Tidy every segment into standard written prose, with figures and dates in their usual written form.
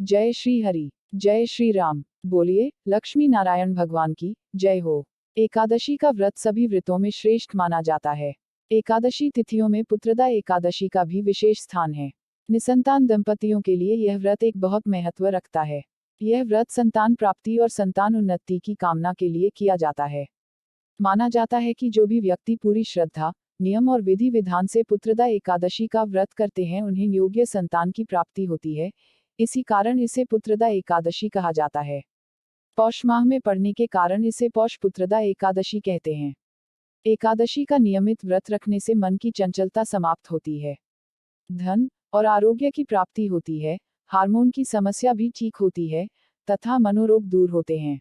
जय श्री हरि, जय श्री राम। बोलिए लक्ष्मी नारायण भगवान की जय हो। एकादशी का व्रत सभी व्रतों में श्रेष्ठ माना जाता है। एकादशी तिथियों में पुत्रदा एकादशी का भी विशेष स्थान है। निसंतान दंपतियों के लिए यह व्रत एक बहुत महत्व रखता है। यह व्रत संतान प्राप्ति और संतान उन्नति की कामना के लिए किया जाता है। माना जाता है कि जो भी व्यक्ति पूरी श्रद्धा, नियम और विधि विधान से पुत्रदा एकादशी का व्रत करते हैं उन्हें योग्य संतान की प्राप्ति होती है। इसी कारण इसे पुत्रदा एकादशी कहा जाता है। पौष माह में पड़ने के कारण इसे पौष पुत्रदा एकादशी कहते हैं। एकादशी का नियमित व्रत रखने से मन की चंचलता समाप्त होती है, धन और आरोग्य की प्राप्ति होती है, हार्मोन की समस्या भी ठीक होती है तथा मनोरोग दूर होते हैं।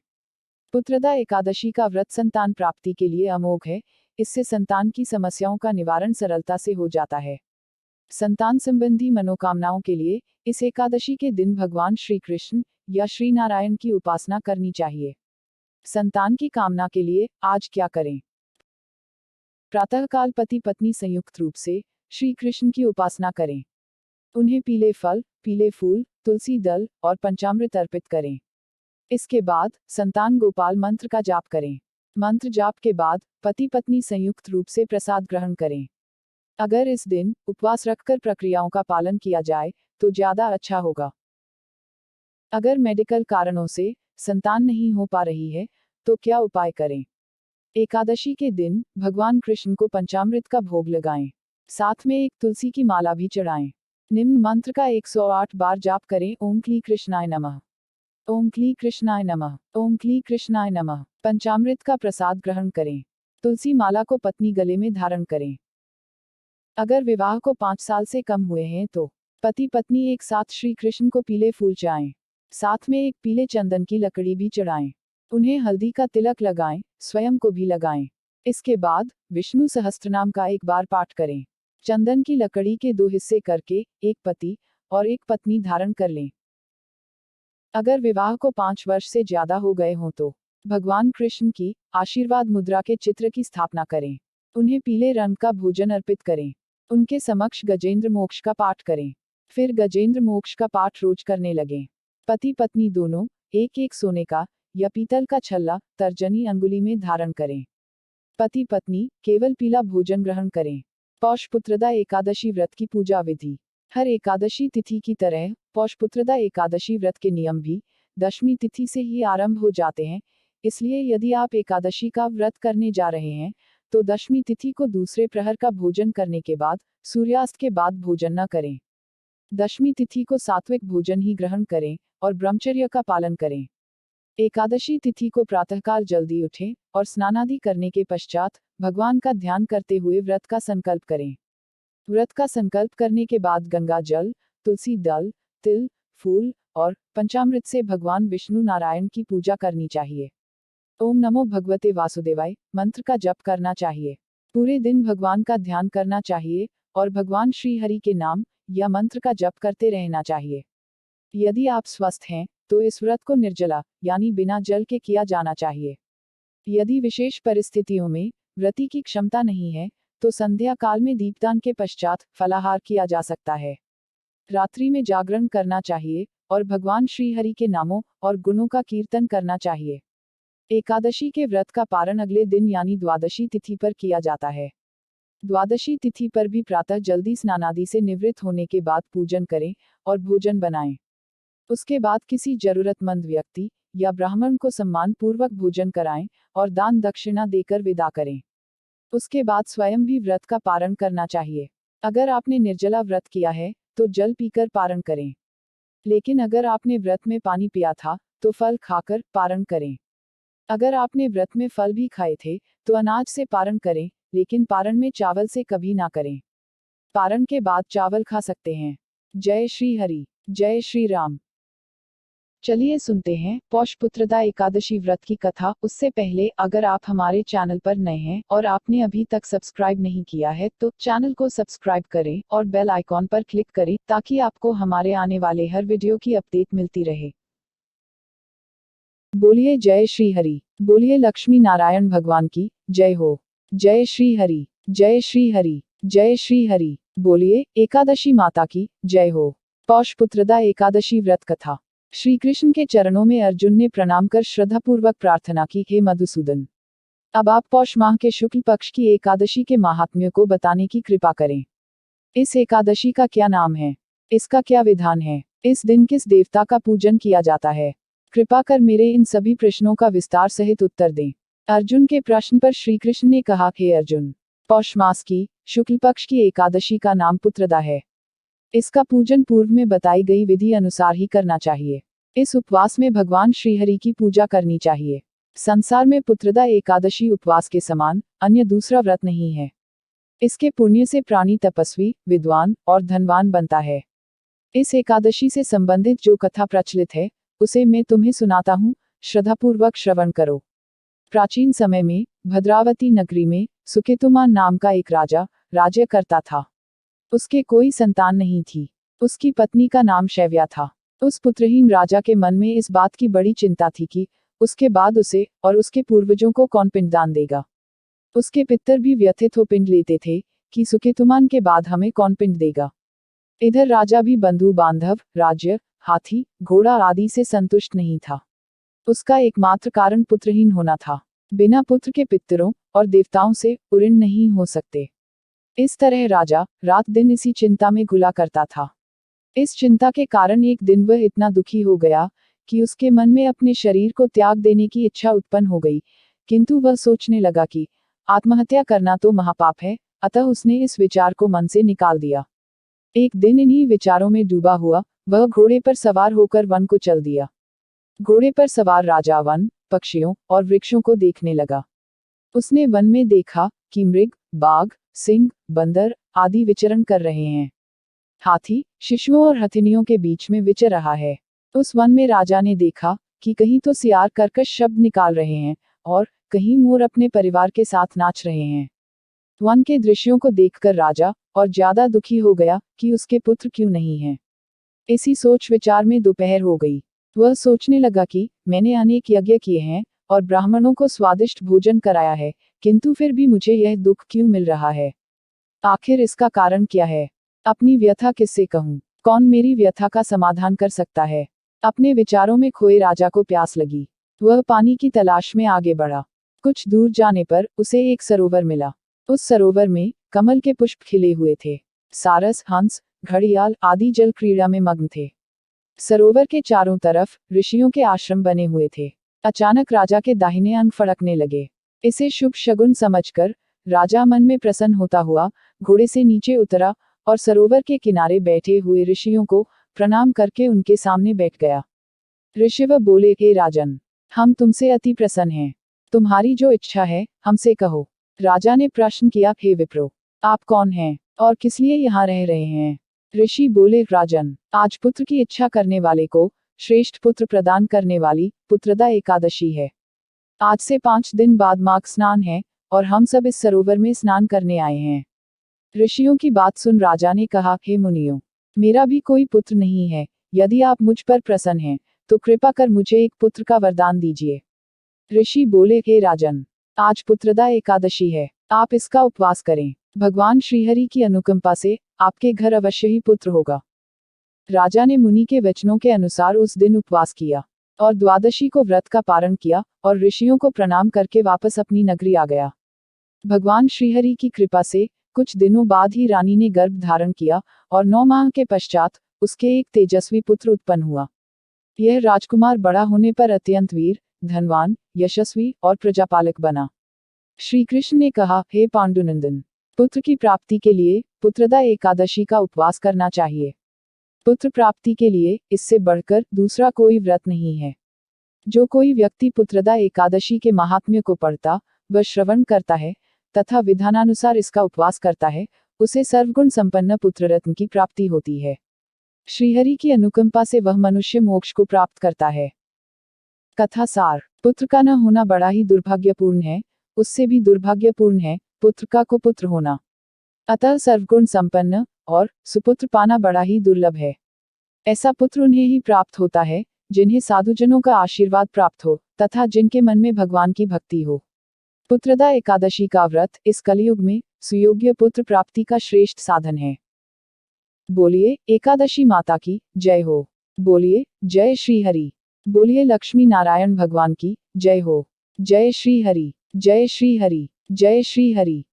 पुत्रदा एकादशी का व्रत संतान प्राप्ति के लिए अमोघ है। इससे संतान की समस्याओं का निवारण सरलता से हो जाता है। संतान संबंधी मनोकामनाओं के लिए इस एकादशी के दिन भगवान श्री कृष्ण या श्री नारायण की उपासना करनी चाहिए। संतान की कामना के लिए आज क्या करें? प्रातःकाल पति पत्नी संयुक्त रूप से श्री कृष्ण की उपासना करें। उन्हें पीले फल, पीले फूल, तुलसी दल और पंचामृत अर्पित करें। इसके बाद संतान गोपाल मंत्र का जाप करें। मंत्र जाप के बाद पति पत्नी संयुक्त रूप से प्रसाद ग्रहण करें। अगर इस दिन उपवास रखकर प्रक्रियाओं का पालन किया जाए तो ज्यादा अच्छा होगा। अगर मेडिकल कारणों से संतान नहीं हो पा रही है तो क्या उपाय करें? एकादशी के दिन भगवान कृष्ण को पंचामृत का भोग लगाएं। साथ में एक तुलसी की माला भी चढ़ाएं। निम्न मंत्र का 108 बार जाप करें। ओम क्ली कृष्णाय नमः, ओम क्ली कृष्णाय नमः, ओम क्ली कृष्णाय नमः। पंचामृत का प्रसाद ग्रहण करें। तुलसी माला को पत्नी गले में धारण करें। अगर विवाह को 5 साल से कम हुए हैं तो पति पत्नी एक साथ श्री कृष्ण को पीले फूल चढ़ाएं। साथ में एक पीले चंदन की लकड़ी भी चढ़ाएं। उन्हें हल्दी का तिलक लगाएं, स्वयं को भी लगाएं। इसके बाद विष्णु सहस्त्रनाम का एक बार पाठ करें। चंदन की लकड़ी के 2 हिस्से करके एक पति और एक पत्नी धारण कर लें। अगर विवाह को 5 वर्ष से ज्यादा हो गए हों तो भगवान कृष्ण की आशीर्वाद मुद्रा के चित्र की स्थापना करें। उन्हें पीले रंग का भोजन अर्पित करें। उनके समक्ष गजेंद्र मोक्ष का पाठ करें। फिर गजेंद्र मोक्ष का पाठ रोज करने लगें। पति पत्नी दोनों एक एक सोने का या पीतल का छल्ला तर्जनी अंगुली में धारण करें। पति पत्नी केवल पीला भोजन ग्रहण करें। पौष पुत्रदा एकादशी व्रत की पूजा विधि। हर एकादशी तिथि की तरह पौष पुत्रदा एकादशी व्रत के नियम भी दशमी तिथि से ही आरंभ हो जाते हैं। इसलिए यदि आप एकादशी का व्रत करने जा रहे हैं तो दशमी तिथि को दूसरे प्रहर का भोजन करने के बाद सूर्यास्त के बाद भोजन न करें। दशमी तिथि को सात्विक भोजन ही ग्रहण करें और ब्रह्मचर्य का पालन करें। एकादशी तिथि को प्रातःकाल जल्दी उठें और स्नानादि करने के पश्चात भगवान का ध्यान करते हुए व्रत का संकल्प करें। व्रत का संकल्प करने के बाद गंगा जल, तुलसी दल, तिल, फूल और पंचामृत से भगवान विष्णु नारायण की पूजा करनी चाहिए। ओम नमो भगवते वासुदेवाय मंत्र का जप करना चाहिए। पूरे दिन भगवान का ध्यान करना चाहिए और भगवान श्री हरि के नाम या मंत्र का जप करते रहना चाहिए। यदि आप स्वस्थ हैं तो इस व्रत को निर्जला यानी बिना जल के किया जाना चाहिए। यदि विशेष परिस्थितियों में व्रती की क्षमता नहीं है तो संध्या काल में दीपदान के पश्चात फलाहार किया जा सकता है। रात्रि में जागरण करना चाहिए और भगवान श्री हरि के नामों और गुणों का कीर्तन करना चाहिए। एकादशी के व्रत का पारण अगले दिन यानी द्वादशी तिथि पर किया जाता है। द्वादशी तिथि पर भी प्रातः जल्दी स्नानादि से निवृत्त होने के बाद पूजन करें और भोजन बनाएं। उसके बाद किसी जरूरतमंद व्यक्ति या ब्राह्मण को सम्मान पूर्वक भोजन कराएं और दान दक्षिणा देकर विदा करें। उसके बाद स्वयं भी व्रत का पारण करना चाहिए। अगर आपने निर्जला व्रत किया है तो जल पीकर पारण करें। लेकिन अगर आपने व्रत में पानी पिया था तो फल खाकर पारण करें। अगर आपने व्रत में फल भी खाए थे तो अनाज से पारण करें, लेकिन पारण में चावल से कभी ना करें। पारण के बाद चावल खा सकते हैं। जय श्री हरि, जय श्री राम। चलिए सुनते हैं पौष पुत्रदा एकादशी व्रत की कथा। उससे पहले अगर आप हमारे चैनल पर नए हैं और आपने अभी तक सब्सक्राइब नहीं किया है तो चैनल को सब्सक्राइब करें और बेल आइकॉन पर क्लिक करें ताकि आपको हमारे आने वाले हर वीडियो की अपडेट मिलती रहे। बोलिए जय श्री हरि, बोलिए लक्ष्मी नारायण भगवान की जय हो। जय श्री हरि, जय श्री हरि, जय श्री हरि। बोलिए एकादशी माता की जय हो। पौष पुत्रदा एकादशी व्रत कथा। श्री कृष्ण के चरणों में अर्जुन ने प्रणाम कर श्रद्धापूर्वक प्रार्थना की, हे मधुसूदन, अब आप पौष माह के शुक्ल पक्ष की एकादशी के महात्म्य को बताने की कृपा करें। इस एकादशी का क्या नाम है? इसका क्या विधान है? इस दिन किस देवता का पूजन किया जाता है? कृपा कर मेरे इन सभी प्रश्नों का विस्तार सहित उत्तर दें। अर्जुन के प्रश्न पर श्री कृष्ण ने कहा, हे अर्जुन, पौष मास की शुक्ल पक्ष की एकादशी का नाम पुत्रदा है। इसका पूजन पूर्व में बताई गई विधि अनुसार ही करना चाहिए। इस उपवास में भगवान श्रीहरि की पूजा करनी चाहिए। संसार में पुत्रदा एकादशी उपवास के समान अन्य दूसरा व्रत नहीं है। इसके पुण्य से प्राणी तपस्वी, विद्वान और धनवान बनता है। इस एकादशी से संबंधित जो कथा प्रचलित है उसे मैं तुम्हें सुनाता हूँ, श्रद्धापूर्वक श्रवण करो। प्राचीन समय में भद्रावती नगरी में सुकेतुमान नाम का एक राजा राज्य करता था। उसके कोई संतान नहीं थी। उसकी पत्नी का नाम शैव्या था। उस पुत्रहीन राजा के मन में इस बात की बड़ी चिंता थी कि उसके बाद उसे और उसके पूर्वजों को कौन पिंडदान देगा। उसके पितर भी व्यथित हो पिंड लेते थे कि सुकेतुमान के बाद हमें कौन पिंड देगा। इधर राजा भी बंधु बांधव, राज्य, हाथी, घोड़ा आदि से संतुष्ट नहीं था। उसका एकमात्र कारण पुत्रहीन होना था। बिना पुत्र के पितरों और देवताओं से उऋण नहीं हो सकते। इस तरह राजा रात दिन इसी चिंता में घुला करता था। इस चिंता के कारण एक दिन वह इतना दुखी हो गया कि उसके मन में अपने शरीर को त्याग देने की इच्छा उत्पन्न हो गई, किंतु वह सोचने लगा कि आत्महत्या करना तो महापाप है, अतः उसने इस विचार को मन से निकाल दिया। एक दिन इन्हीं विचारों में डूबा हुआ वह घोड़े पर सवार होकर वन को चल दिया। घोड़े पर सवार राजा वन, पक्षियों और वृक्षों को देखने लगा। उसने वन में देखा कि मृग, बाघ, सिंह, बंदर आदि विचरण कर रहे हैं। हाथी शिशुओं और हथिनियों के बीच में विचर रहा है। उस वन में राजा ने देखा कि कहीं तो सियार कर्कश शब्द निकाल रहे हैं और कहीं मोर अपने परिवार के साथ नाच रहे हैं। वन के दृश्यों को देखकर राजा और ज्यादा दुखी हो गया कि उसके पुत्र क्यों नहीं हैं। इसी सोच विचार में दोपहर हो गई। वह सोचने लगा कि मैंने अनेक यज्ञ किए हैं और ब्राह्मणों को स्वादिष्ट भोजन कराया है, किंतु फिर भी मुझे यह दुख क्यों मिल रहा है। आखिर इसका कारण क्या है? अपनी व्यथा किससे कहूँ? कौन मेरी व्यथा का समाधान कर सकता है? अपने विचारों में खोए राजा को प्यास लगी। वह पानी की तलाश में आगे बढ़ा। कुछ दूर जाने पर उसे एक सरोवर मिला। उस सरोवर में कमल के पुष्प खिले हुए थे। सारस, हंस, घड़ियाल आदि जल क्रीड़ा में मग्न थे। सरोवर के चारों तरफ ऋषियों के आश्रम बने हुए थे। अचानक राजा के दाहिने अंग फड़कने लगे। इसे शुभ शगुन समझकर राजा मन में प्रसन्न होता हुआ घोड़े से नीचे उतरा और सरोवर के किनारे बैठे हुए ऋषियों को प्रणाम करके उनके सामने बैठ गया। ऋषिव बोले, हे राजन, हम तुमसे अति प्रसन्न हैं। तुम्हारी जो इच्छा है हमसे कहो। राजा ने प्रश्न किया, हे विप्रो, आप कौन हैं और किस लिए यहाँ रह रहे हैं? ऋषि बोले, राजन, आज पुत्र की इच्छा करने वाले को श्रेष्ठ पुत्र प्रदान करने वाली पुत्रदा एकादशी है। आज से 5 दिन बाद माघ स्नान है और हम सब इस सरोवर में स्नान करने आए हैं। ऋषियों की बात सुन राजा ने कहा, हे मुनियों, मेरा भी कोई पुत्र नहीं है। यदि आप मुझ पर प्रसन्न हैं तो कृपा कर मुझे एक पुत्र का वरदान दीजिए। ऋषि बोले, हे राजन, आज पुत्रदा एकादशी है, आप इसका उपवास करें। भगवान श्रीहरि की अनुकंपा से आपके घर अवश्य ही पुत्र होगा। राजा ने मुनि के वचनों के अनुसार उस दिन उपवास किया और द्वादशी को व्रत का पारण किया और ऋषियों को प्रणाम करके वापस अपनी नगरी आ गया। भगवान श्रीहरि की कृपा से कुछ दिनों बाद ही रानी ने गर्भ धारण किया और 9 माह के पश्चात उसके एक तेजस्वी पुत्र उत्पन्न हुआ। यह राजकुमार बड़ा होने पर अत्यंत वीर, धनवान, यशस्वी और प्रजापालक बना। श्री कृष्ण ने कहा, हे पांडुनंदन, पुत्र की प्राप्ति के लिए पुत्रदा एकादशी का उपवास करना चाहिए। पुत्र प्राप्ति के लिए इससे बढ़कर दूसरा कोई व्रत नहीं है। जो कोई व्यक्ति पुत्रदा एकादशी के महात्म्य को पढ़ता व श्रवण करता है तथा विधानानुसार इसका उपवास करता है, उसे सर्वगुण संपन्न पुत्र रत्न की प्राप्ति होती है। श्रीहरि की अनुकंपा से वह मनुष्य मोक्ष को प्राप्त करता है। कथा सार। पुत्र का न होना बड़ा ही दुर्भाग्यपूर्ण है, उससे भी दुर्भाग्यपूर्ण है पुत्र का कुपुत्र होना। अतः सर्वगुण संपन्न और सुपुत्र पाना बड़ा ही दुर्लभ है। ऐसा पुत्र उन्हें ही प्राप्त होता है जिन्हें साधुजनों का आशीर्वाद प्राप्त हो तथा जिनके मन में भगवान की भक्ति हो। पुत्रदा एकादशी का व्रत इस कलयुग में सुयोग्य पुत्र प्राप्ति का श्रेष्ठ साधन है। बोलिए एकादशी माता की जय हो। बोलिए जय श्री हरि। बोलिए लक्ष्मी नारायण भगवान की जय हो। जय श्री हरि। जय श्री हरि। जय श्री हरि।